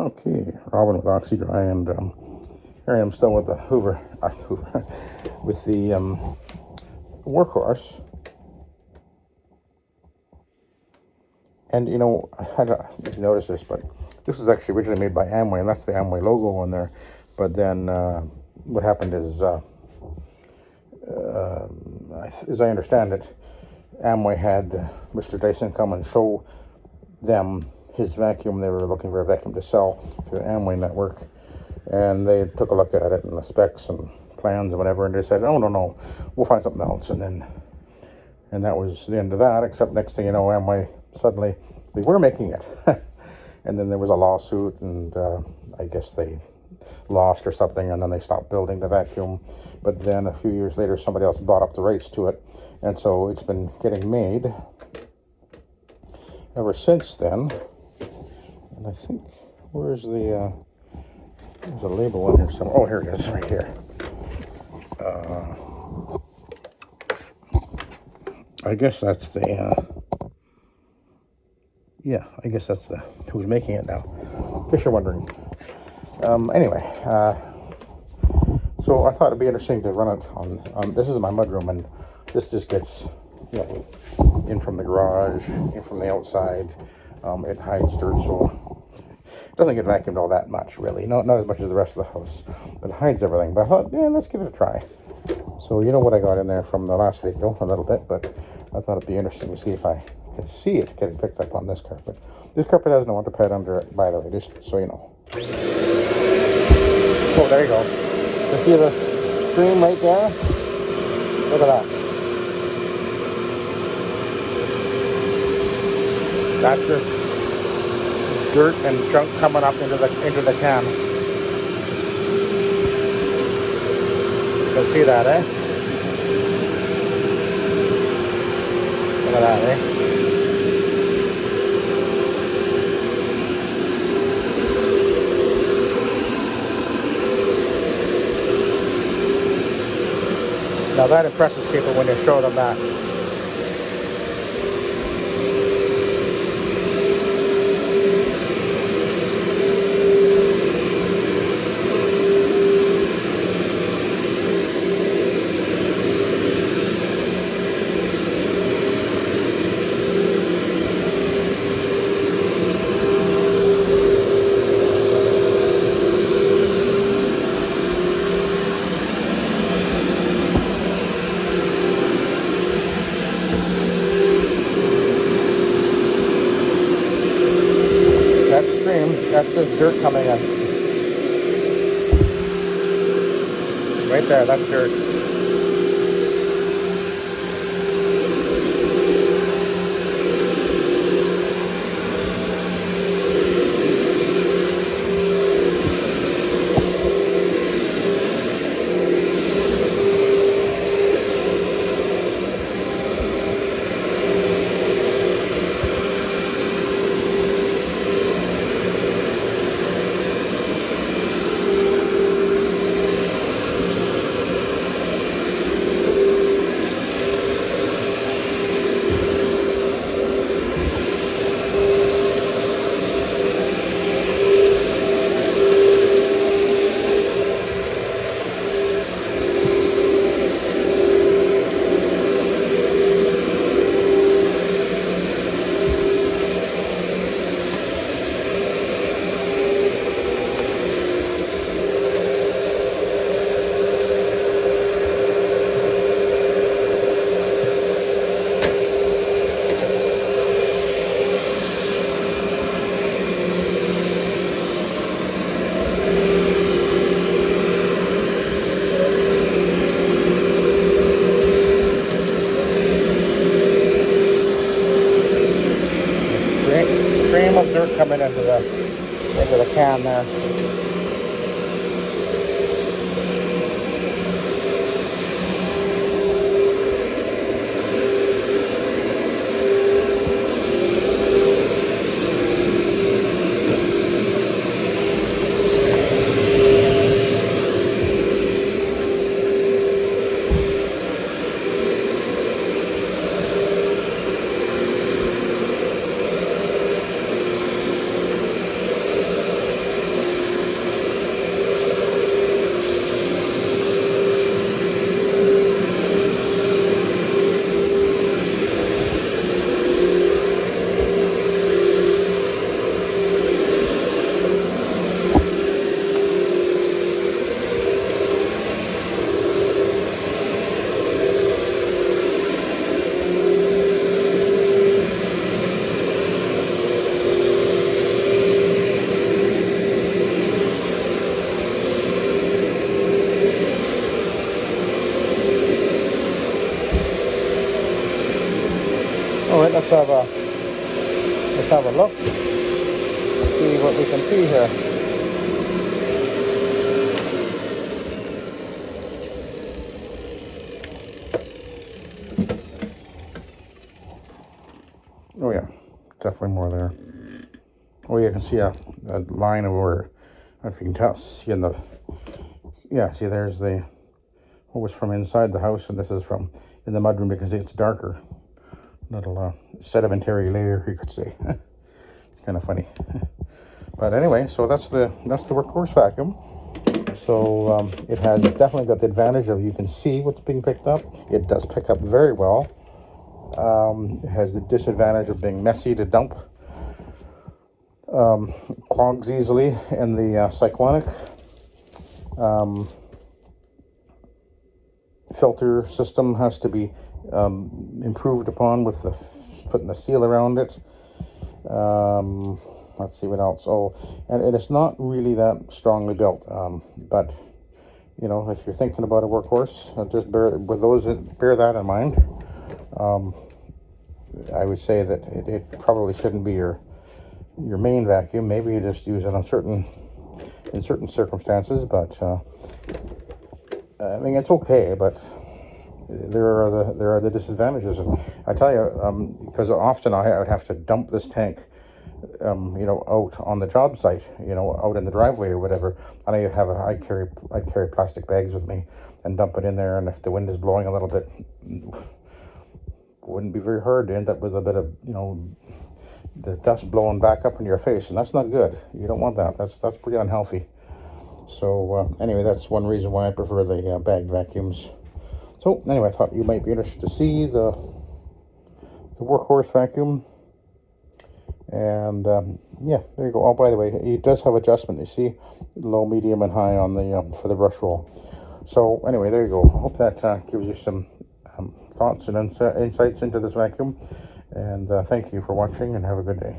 Okay, Robin with Oxy-Dry, and here I am still with the Hoover, with the Workhorse. And you know, I don't know if you noticed this, but this was actually originally made by Amway, and that's the Amway logo on there. But then what happened is, as I understand it, Amway had Mr. Dyson come and show them his vacuum. They were looking for a vacuum to sell through the Amway network, and they took a look at it and the specs and plans and whatever, and they said, "Oh no, we'll find something else." And that was the end of that. Except next thing you know, Amway suddenly they were making it, and then there was a lawsuit, and I guess they lost or something, and then they stopped building the vacuum. But then a few years later, somebody else bought up the rights to it, and so it's been getting made ever since then. And I think, where's the there's a label in here somewhere. Oh, here it is, right here. I guess that's the yeah, I guess that's the who's making it now, in case you're wondering. Anyway, so I thought it'd be interesting to run it on this is my mudroom, and this just gets, you know, in from the garage, in from the outside. It hides dirt, so it doesn't get vacuumed all that much, really. Not as much as the rest of the house, but it hides everything. But I thought, yeah, let's give it a try. So you know what I got in there from the last video, a little bit, but I thought it'd be interesting to see if I can see it getting picked up on this carpet. This carpet has no underpad under it, by the way, just so you know. Oh, there you go. You see the stream right there? Look at that. That's just dirt and junk coming up into the can. You can see that, eh? Look at that, eh? Now that impresses people when you show them that. That's just dirt coming in. Right there, that's dirt. Stream of dirt coming into the can there. let's have a look. See what we can see here. Oh yeah, definitely more there. Oh, you can see a line of where, I don't know if you can tell, see in the, yeah, see there's the, what was from inside the house, and this is from in the mudroom. You can see it's darker. Little sedimentary layer, you could say. It's kind of funny. But anyway, so that's the Workhorse vacuum. So it has definitely got the advantage of, you can see what's being picked up. It does pick up very well. It has the disadvantage of being messy to dump. Clogs easily in the cyclonic. Filter system has to be improved upon with putting the seal around it. Let's see what else. Oh, and it's not really that strongly built, but you know, if you're thinking about a Workhorse, just bear that in mind. I would say that it probably shouldn't be your main vacuum. Maybe you just use it on in certain circumstances, but I mean, it's okay, but there are the disadvantages. And I tell you, because often I would have to dump this tank, you know, out on the job site, you know, out in the driveway or whatever. And I'd carry plastic bags with me and dump it in there. And if the wind is blowing a little bit, it wouldn't be very hard to end up with a bit of, you know, the dust blowing back up in your face, and that's not good. You don't want that. That's pretty unhealthy. So anyway, that's one reason why I prefer the bag vacuums. So anyway, I thought you might be interested to see the Workhorse vacuum. And yeah, there you go. Oh, by the way, it does have adjustment. You see, low, medium, and high on the for the brush roll. So anyway, there you go. I hope that gives you some thoughts and insights into this vacuum. And thank you for watching, and have a good day.